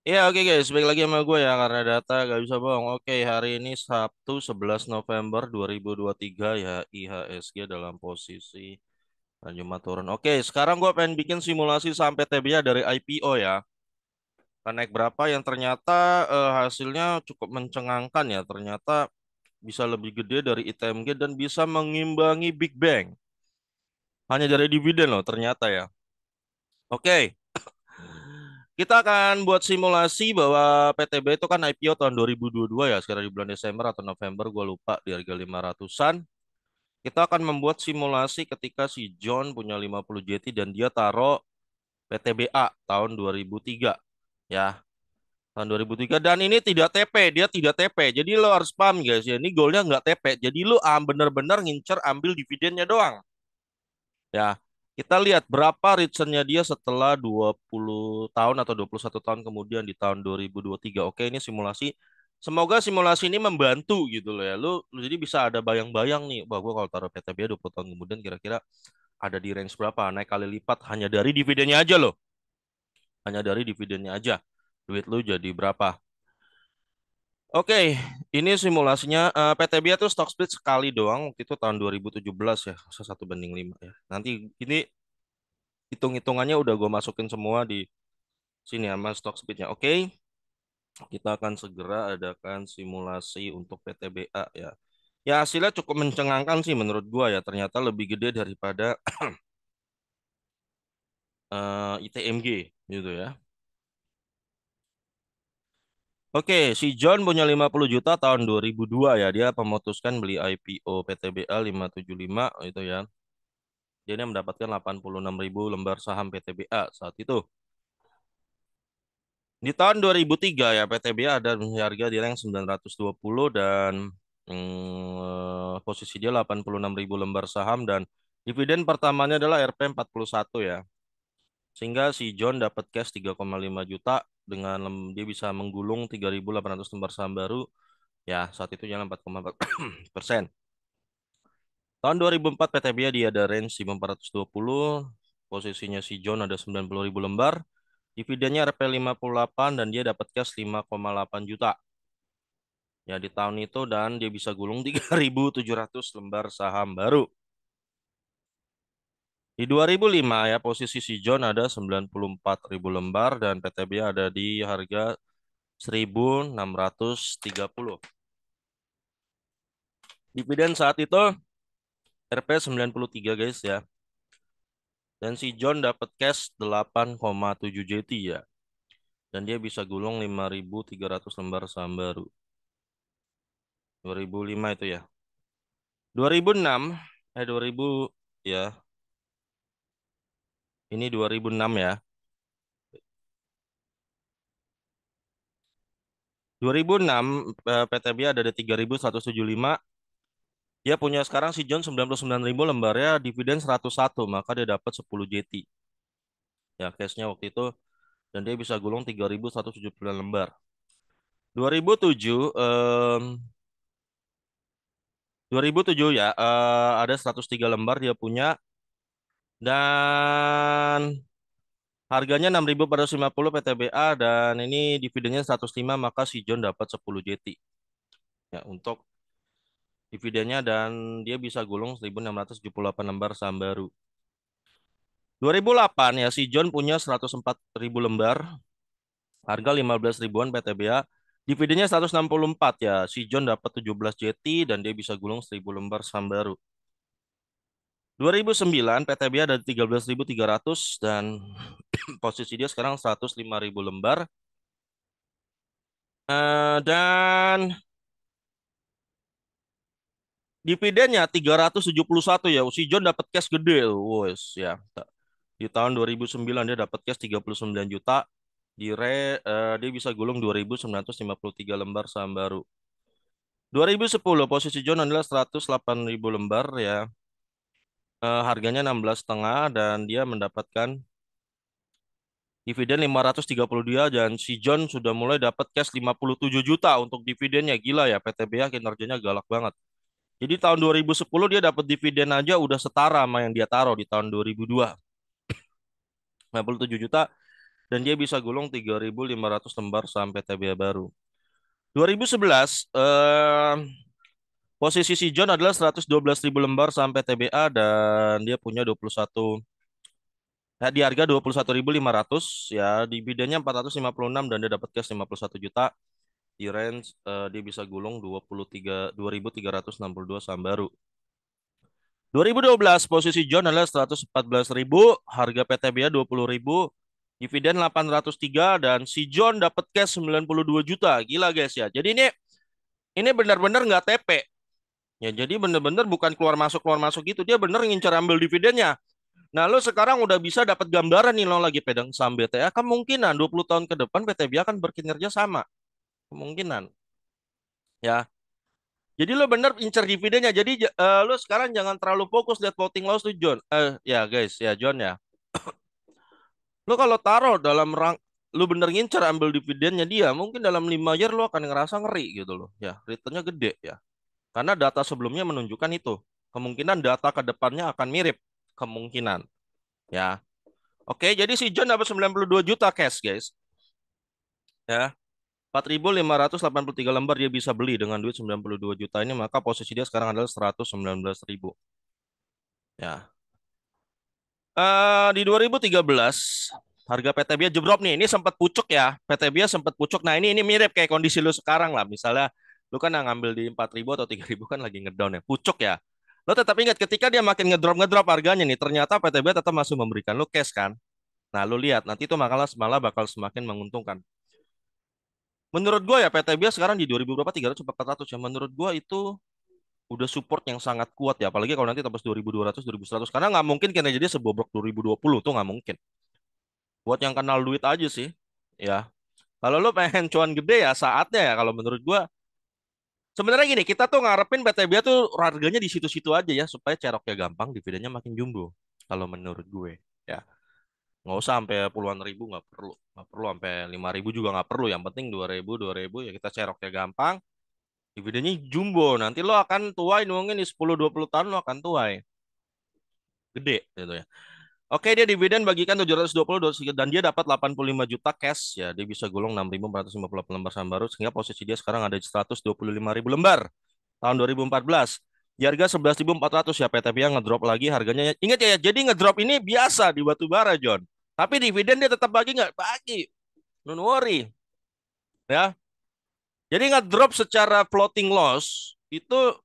Ya oke guys, balik lagi sama gue ya karena data gak bisa bohong. Oke, hari ini Sabtu 11 November 2023 ya IHSG dalam posisi Jumat turun. Oke, sekarang gue pengen bikin simulasi sampai TBA dari IPO ya. Kan naik berapa yang ternyata hasilnya cukup mencengangkan ya. Ternyata bisa lebih gede dari ITMG dan bisa mengimbangi Big Bang. Hanya dari dividen loh ternyata ya. Oke. Kita akan buat simulasi bahwa PTB itu kan IPO tahun 2022 ya, sekarang di bulan Desember atau November, gue lupa, di harga 500-an. Kita akan membuat simulasi ketika si John punya 50 JT dan dia taruh PTBA tahun 2003. Ya, tahun 2003. Dan ini tidak TP, dia tidak TP. Jadi lo harus paham guys ya, ini goalnya nggak TP. Jadi lo bener-bener ngincer ambil dividennya doang. Ya, kita lihat berapa returnnya dia setelah 20 tahun atau 21 tahun kemudian di tahun 2023. Oke, ini simulasi. Semoga simulasi ini membantu gitu loh ya. Lu jadi bisa ada bayang-bayang nih. Wah, gua kalau taruh PTB 20 tahun kemudian kira-kira ada di range berapa? Naik kali lipat hanya dari dividennya aja loh. Hanya dari dividennya aja. Duit lu jadi berapa? Oke, ini simulasinya PTB itu stock split sekali doang. Waktu itu tahun 2017 ya. 1:5 ya. Nanti ini hitung-hitungannya udah gue masukin semua di sini sama stock speednya. Oke, kita akan segera adakan simulasi untuk PTBA ya. Ya hasilnya cukup mencengangkan sih menurut gua ya. Ternyata lebih gede daripada ITMG gitu ya. Oke, si John punya 50 juta tahun 2002 ya. Dia memutuskan beli IPO PTBA 575 itu ya. Dia mendapatkan 86.000 lembar saham PTBA saat itu. Di tahun 2003 ya PTBA ada harga di rank 920 dan posisi dia 86.000 lembar saham dan dividen pertamanya adalah Rp 41 ya. Sehingga si John dapat cash 3,5 juta dengan dia bisa menggulung 3.800 lembar saham baru ya saat itu jalan 4,4%. Tahun 2004 PTBA dia ada range 1.420, posisinya si John ada 90.000 lembar. Dividennya Rp 58 dan dia dapat cash 5,8 juta. Ya di tahun itu dan dia bisa gulung 3.700 lembar saham baru. Di 2005 ya posisi si John ada 94.000 lembar dan PTB ada di harga 1.630. Dividen saat itu Rp 93 guys ya. Dan si John dapat cash 8,7 JT ya. Dan dia bisa gulung 5.300 lembar saham baru. 2005 itu ya. 2006 2000 ya. Ini 2006 ya. 2006 PTB ada di 3.175. Dia punya sekarang si John 99.000 lembarnya dividen 101 maka dia dapat 10 JT. Ya cashnya waktu itu dan dia bisa gulung 3.179 lembar. 2007 2007 ya ada 103 lembar dia punya dan harganya 6.450 PTBA dan ini dividennya 105 maka si John dapat 10 JT. Ya untuk dividennya dan dia bisa gulung 1.678 lembar saham baru. 2008 ya si John punya 104.000 lembar, harga 15 ribuan PTBA. Dividennya 164 ya. Si John dapat 17 JT dan dia bisa gulung 1.000 lembar saham baru. 2009 PTBA ada 13.300 dan posisi dia sekarang 105.000 lembar. Dan dividennya 371 ya. Si John dapat cash gede. Wes ya. Di tahun 2009 dia dapat cash 39 juta. Dia bisa gulung 2.953 lembar saham baru. 2010 posisi John adalah 108.000 lembar ya. Harganya 16,5 dan dia mendapatkan dividen 530 dia dan si John sudah mulai dapat cash 57 juta untuk dividennya. Gila ya PTBA kinerjanya galak banget. Jadi tahun 2010 dia dapat dividen aja udah setara sama yang dia taruh di tahun 2002. 57 juta. dan dia bisa gulung 3.500 lembar saham PTBA baru. 2011 posisi si John adalah 112.000 lembar saham PTBA dan dia punya 21 di harga 21.500 ya, dividennya 456 dan dia dapat cash 51 juta. Di range dia bisa gulung 2.362 saham baru. 2012 posisi John adalah 114.000, harga PTBA 20.000, dividen 803 dan si John dapat cash 92 juta. Gila guys ya. Jadi ini benar-benar nggak TP. Ya jadi benar-benar bukan keluar masuk gitu. Dia benar ngincar ambil dividennya. Nah, lo sekarang udah bisa dapat gambaran nih lo lagi pegang saham BTA. Kemungkinan 20 tahun ke depan PTBA akan berkinerja sama. Kemungkinan. Ya. Jadi lo bener incer dividennya. Jadi lo sekarang jangan terlalu fokus lihat floating loss tuh John. Ya guys, ya John ya. Lo kalau taruh dalam lo bener ngincer ambil dividennya dia, mungkin dalam 5 year lo akan ngerasa ngeri gitu loh. Ya, returnnya gede ya. Karena data sebelumnya menunjukkan itu. Kemungkinan data ke depannya akan mirip. Kemungkinan. Ya. Oke, jadi si John dapat 92 juta cash guys. Ya. 4.583 lembar dia bisa beli dengan duit 92 juta ini, maka posisi dia sekarang adalah 119.000. Ya. Di 2013 harga PTBA jebrok nih. Ini sempat pucuk ya. PTBA sempat pucuk. Nah, ini mirip kayak kondisi lu sekarang lah. Misalnya lu kan ngambil di 4.000 atau 3.000 kan lagi ngedown ya. Pucuk ya. Lo tetap ingat ketika dia makin ngedrop harganya nih, ternyata PTBA tetap masih memberikan lu cash kan. Nah, lu lihat nanti itu malah bakal semakin menguntungkan. Menurut gua ya PTBA sekarang di 2000 berapa 300 400 ya. Menurut gua itu udah support yang sangat kuat ya. Apalagi kalau nanti tembus 2.200 2.100 karena nggak mungkin kena jadi sebobrok 2020 tuh nggak mungkin. Buat yang kenal duit aja sih. Ya. Kalau lu pengen cuan gede ya saatnya ya kalau menurut gua. Sebenarnya gini, kita tuh ngarepin BTBA tuh harganya di situ-situ aja ya supaya ceroknya gampang, dividennya makin jumbo. Kalau menurut gue, ya nggak usah sampai puluhan ribu, nggak perlu sampai 5.000 juga nggak perlu. Yang penting 2.000 ya kita ceroknya gampang, dividennya jumbo. Nanti lo akan tuai mungkin di 10-20 tahun lo akan tuai gede gitu ya. Oke, dia dividen bagikan 720 dan dia dapat 85 juta cash ya. Dia bisa gulung 6.458 lembar saham baru sehingga posisi dia sekarang ada di 125.000 lembar tahun 2014. Di harga 11.400 ya PTBA ngedrop lagi harganya. Ingat ya, jadi ngedrop ini biasa di batu bara, John. Tapi dividen dia tetap bagi nggak? Bagi. Don't worry. Ya. Jadi ngedrop secara floating loss itu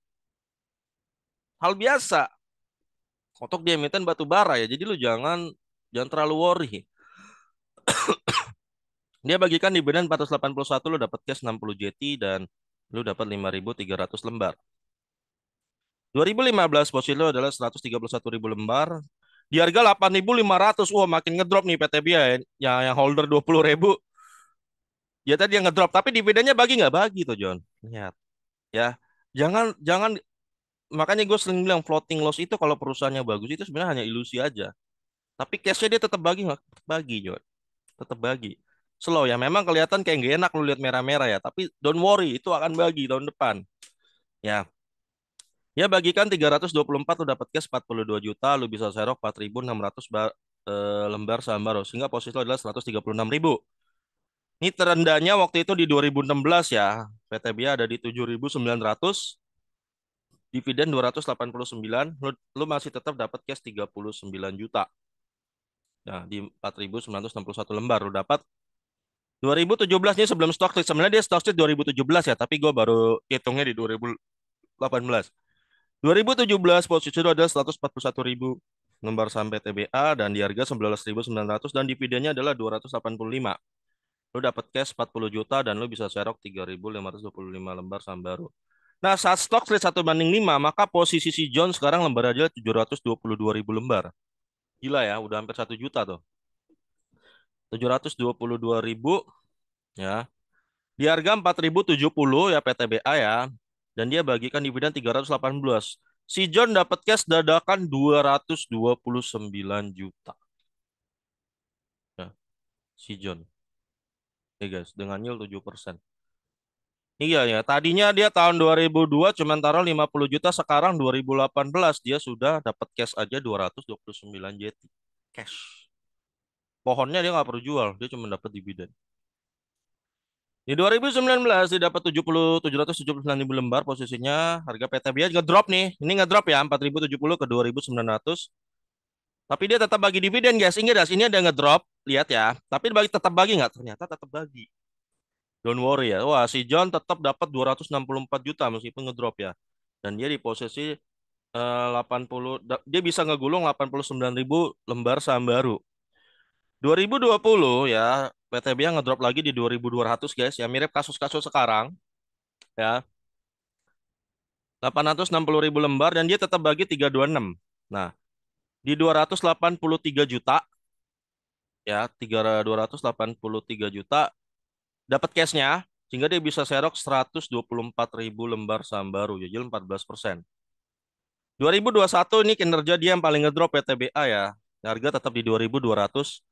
hal biasa. Untuk dia emiten batu bara ya. Jadi lu jangan terlalu worry. Dia bagikan dividen 481, lu dapat cash 60 JT dan lu dapat 5.300 lembar. 2015 posisi lu adalah 131.000 lembar. Di harga 8.500. Wah, makin ngedrop nih PTBA ya. Yang holder 20.000. Ya tadi yang ngedrop, tapi dividennya bagi nggak bagi tuh John. Lihat ya. Jangan jangan makanya gue sering bilang floating loss itu kalau perusahaannya bagus itu sebenarnya hanya ilusi aja. Tapi cashnya dia tetap bagi nggak? Bagi John. Tetap bagi. Slow ya. Memang kelihatan kayak nggak enak lu lihat merah-merah ya. Tapi don't worry, itu akan bagi tahun depan. Ya. Ya bagikan 324 lu dapat cash 42 juta, lu bisa serok 4.600 lembar saham baru sehingga posisi lu adalah 136.000. Ini terendahnya waktu itu di 2016 ya. PTBA ada di 7.900, dividen 289, lu masih tetap dapat cash 39 juta. Nah, di 4.961 lembar lu dapat 2017 ini sebelum stock split. Sebenarnya dia stock split 2017 ya, tapi gue baru hitungnya di 2018. 2017 posisi itu adalah 141.000 lembar saham PTBA dan di harga 11.900 dan dividennya adalah 285. Lu dapat cash 40 juta dan lu bisa serok 3.525 lembar saham baru. Nah, saat stock split 1:5, maka posisi si John sekarang lembar aja 722.000 lembar. Gila ya, udah hampir 1 juta tuh. 722.000 ya. Di harga 4.070 ya PTBA ya. Dan dia bagikan dividen 318. Si John dapat cash dadakan 229 juta. Ya, si John. Ya guys, dengan yield 7%. Iya ya, tadinya dia tahun 2002 cuma taruh 50 juta, sekarang 2018 dia sudah dapat cash aja 229 JT. Cash. Pohonnya dia nggak perlu jual, dia cuma dapat dividen. Di 2019 dia dapat 779.000 lembar posisinya, harga PTBA juga drop nih. Ini ngedrop ya 4.070 ke 2.900. Tapi dia tetap bagi dividen guys. Ingat guys, ini ada ngedrop, lihat ya. Tapi tetap bagi nggak? Ternyata tetap bagi. Don't worry ya. Wah, si John tetap dapat 264 juta meskipun ngedrop ya. Dan dia di posisi 80, dia bisa ngegulung 89.000 lembar saham baru. 2020 ya, PTBA ngedrop lagi di 2.200 guys. Ya mirip kasus-kasus sekarang ya. 860.000 lembar dan dia tetap bagi 326. Nah, di 283 juta ya, 283 juta dapat cashnya sehingga dia bisa serok 124.000 lembar saham baru ya, jadi 14%. 2021 ini kinerja dia yang paling ngedrop PTBA ya. Harga tetap di 2.200.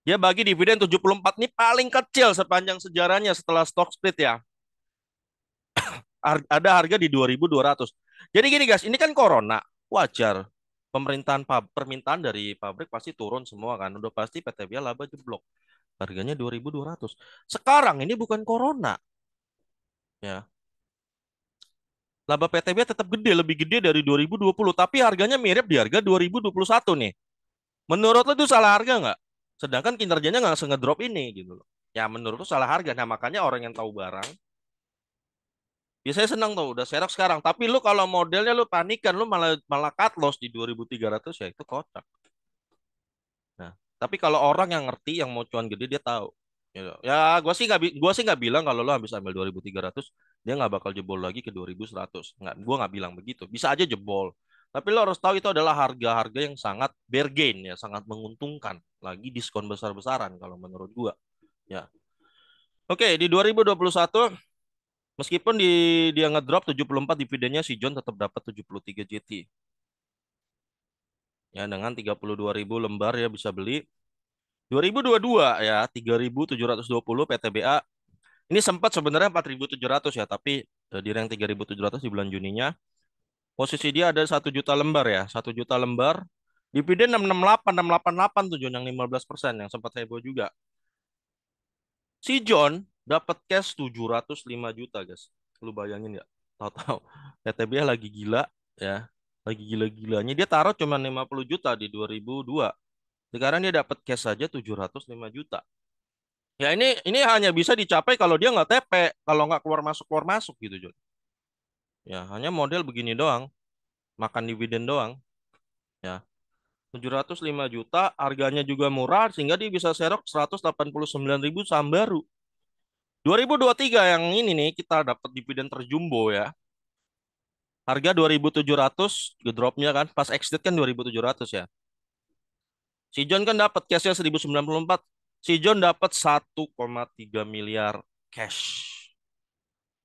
Dia bagi dividen 74 ini paling kecil sepanjang sejarahnya setelah stock split ya. Ada harga di 2.200. Jadi gini guys, ini kan corona, wajar. Permintaan dari pabrik pasti turun semua kan. Udah pasti PTBA laba jeblok. Harganya 2.200. Sekarang ini bukan corona ya. Laba PTBA tetap gede, lebih gede dari 2020, tapi harganya mirip di harga 2021 nih. Menurut lo itu salah harga nggak? Sedangkan kinerjanya nggak ngedrop ini gitu loh. Ya menurut lo salah harga. Nah makanya orang yang tahu barang biasanya senang tuh udah serok sekarang. Tapi lu kalau modelnya lu panikan, lu malah malah cut loss di 2.300 ya itu kocak. Nah, tapi kalau orang yang ngerti yang mau cuan gede dia tahu. Ya, gua sih nggak bilang kalau lu habis ambil 2.300 dia nggak bakal jebol lagi ke 2.100. Nggak, gua nggak bilang begitu. Bisa aja jebol. Tapi lo harus tahu itu adalah harga-harga yang sangat bargain ya, sangat menguntungkan. Lagi diskon besar-besaran kalau menurut gua. Ya. Oke, di 2021 meskipun dia ngedrop 74 dividennya si John tetap dapat 73 JT. Ya, dengan 32.000 lembar ya bisa beli. 2022 ya 3.720 PTBA. Ini sempat sebenarnya 4.700 ya, tapi di rank 3.700 di bulan Juninya. Posisi dia ada 1 juta lembar ya, 1 juta lembar. Dividen 668 tuh John yang 15% yang sempat heboh juga. Si John dapat cash 705 juta guys. Lu bayangin nggak? Tahu-tahu PTBA lagi gila ya. Lagi gila-gilanya dia taruh cuma 50 juta di 2002. Sekarang dia dapat cash saja 705 juta. Ya ini hanya bisa dicapai kalau dia nggak TP, kalau nggak keluar masuk gitu John. Ya hanya model begini doang, makan dividen doang. Ya 705 juta, harganya juga murah sehingga dia bisa serok 189.000 saham baru. 2023 yang ini nih kita dapat dividen terjumbo ya. Harga 2.700 gedropnya kan pas exit kan 2.700 ya. Si John kan dapat cashnya 1.094. Si John dapat 1,3 miliar cash.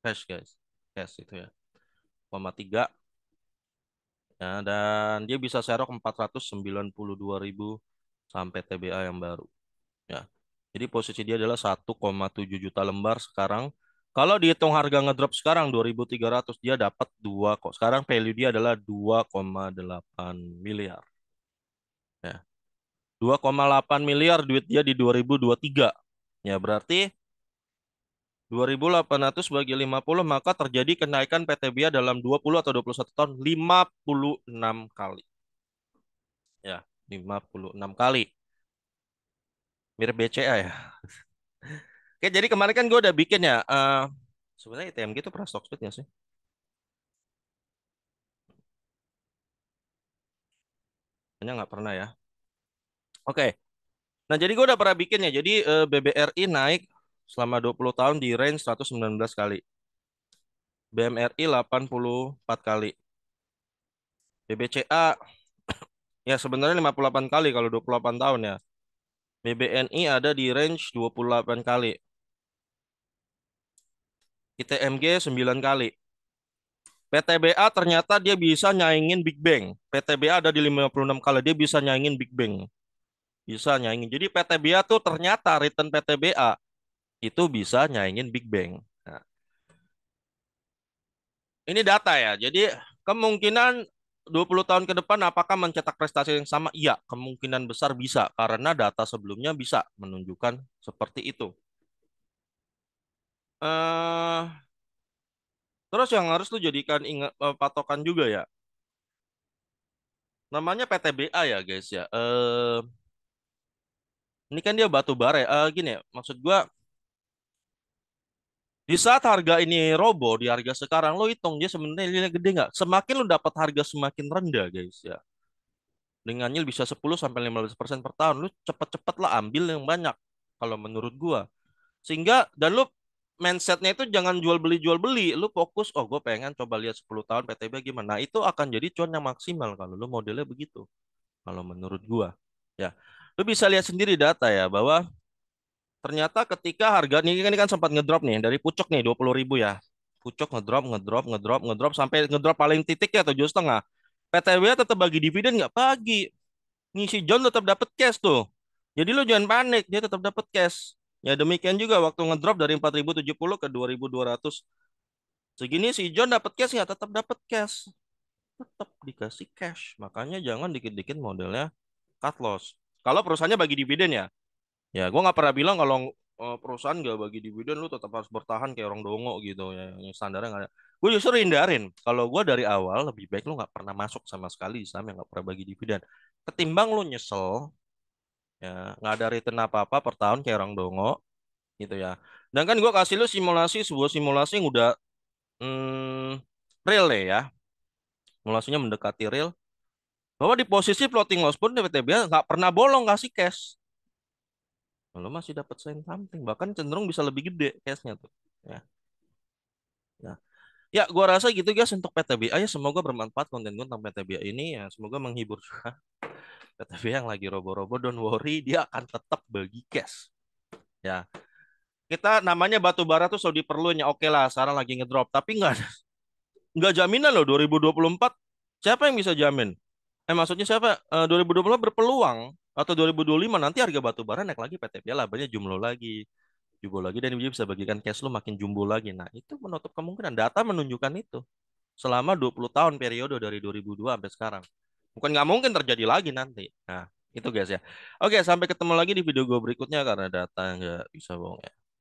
Cash guys. Cash itu ya. 1,3 ya dan dia bisa serok 492.000 sampai TBA yang baru ya. Jadi posisi dia adalah 1,7 juta lembar sekarang. Kalau dihitung harga ngedrop sekarang 2.300 dia dapat 2 kok. Sekarang value dia adalah 2,8 miliar. Ya. 2,8 miliar duit dia di 2023. Ya, berarti 2.800 bagi 50 maka terjadi kenaikan PTBA dalam 20 atau 21 tahun 56 kali. Ya, 56 kali. Mirip BCA ya. Oke, jadi kemarin kan gue udah bikin ya. Sebenarnya ITMG itu pernah stock split nggak sih? Kayaknya nggak pernah ya. Oke. Nah, jadi gue udah pernah bikin ya. Jadi BBRI naik selama 20 tahun di range 119 kali. BMRI 84 kali. BBCA ya sebenarnya 58 kali kalau 28 tahun ya. BBNI ada di range 28 kali. ITMG 9 kali. PTBA ternyata dia bisa nyaingin Big Bang. PTBA ada di 56 kali. Dia bisa nyaingin Big Bang. Bisa nyaingin. Jadi PTBA tuh ternyata return PTBA itu bisa nyaingin Big Bang. Nah, ini data ya. Jadi kemungkinan 20 tahun ke depan apakah mencetak prestasi yang sama? Iya, kemungkinan besar bisa karena data sebelumnya bisa menunjukkan seperti itu. Eh, terus yang harus lu jadikan ingat patokan juga ya. Namanya PTBA ya, guys ya. Ini kan dia batu bara ya. Gini ya, maksud gua di saat harga ini robo di harga sekarang lo hitung dia sebenarnya nilainya gede nggak? Semakin lo dapat harga semakin rendah, guys ya. Dengan yield bisa 10 sampai 15% per tahun. Lu cepet-cepet lah ambil yang banyak kalau menurut gua. Sehingga dan lu mindsetnya itu jangan jual beli, lu fokus oh gue pengen coba lihat 10 tahun PTB gimana. Nah, itu akan jadi cuan yang maksimal kalau lu modelnya begitu. Kalau menurut gua. Ya. Lu bisa lihat sendiri data ya bahwa ternyata ketika harga ini kan sempat ngedrop nih dari pucuk nih 20.000 ya. Pucuk ngedrop, ngedrop, ngedrop, ngedrop sampai ngedrop paling titiknya 7,5. PTW tetap bagi dividen nggak bagi. Ngisi John tetap dapat cash tuh. Jadi lu jangan panik, dia tetap dapat cash. Ya demikian juga waktu ngedrop dari 4.070 ke 2.200. Segini si John dapat cash ya tetap dapat cash. Tetap dikasih cash. Makanya jangan dikit-dikit modelnya cut loss. Kalau perusahaannya bagi dividen ya. Ya, gua nggak pernah bilang kalau perusahaan nggak bagi dividen lu tetap harus bertahan kayak orang dongo gitu ya. Yang standarnya nggak ada. Gue justru hindarin. Kalau gua dari awal lebih baik lu nggak pernah masuk sama sekali di saham yang nggak pernah bagi dividen. Ketimbang lu nyesel ya nggak ada return apa-apa per tahun kayak orang dongo gitu ya. Dan kan gua kasih lu sebuah simulasi yang udah real deh ya. Simulasinya mendekati real. Bahwa di posisi floating loss pun DPTB nggak pernah bolong kasih cash. Lo masih dapat something, bahkan cenderung bisa lebih gede cashnya tuh. Ya, ya, ya, gua rasa gitu guys untuk PTBA ya. Semoga bermanfaat konten gue tentang PTBA ini ya. Semoga menghibur juga. PTBA yang lagi robo-robo, don't worry, dia akan tetap bagi cash. Ya, kita namanya batu bara tuh selalu diperluin ya. Oke lah, sekarang lagi ngedrop, tapi nggak jaminan loh 2024. Siapa yang bisa jamin? Maksudnya siapa? 2024 berpeluang atau 2025 nanti harga batu bara naik lagi PTBA labanya jumlah lagi. Jumbo lagi dan dia bisa bagikan cash flow makin jumbo lagi. Nah, itu menutup kemungkinan. Data menunjukkan itu. Selama 20 tahun periode dari 2002 sampai sekarang. Bukan nggak mungkin terjadi lagi nanti. Nah, itu guys ya. Oke, sampai ketemu lagi di video gue berikutnya karena data nggak bisa bohong ya.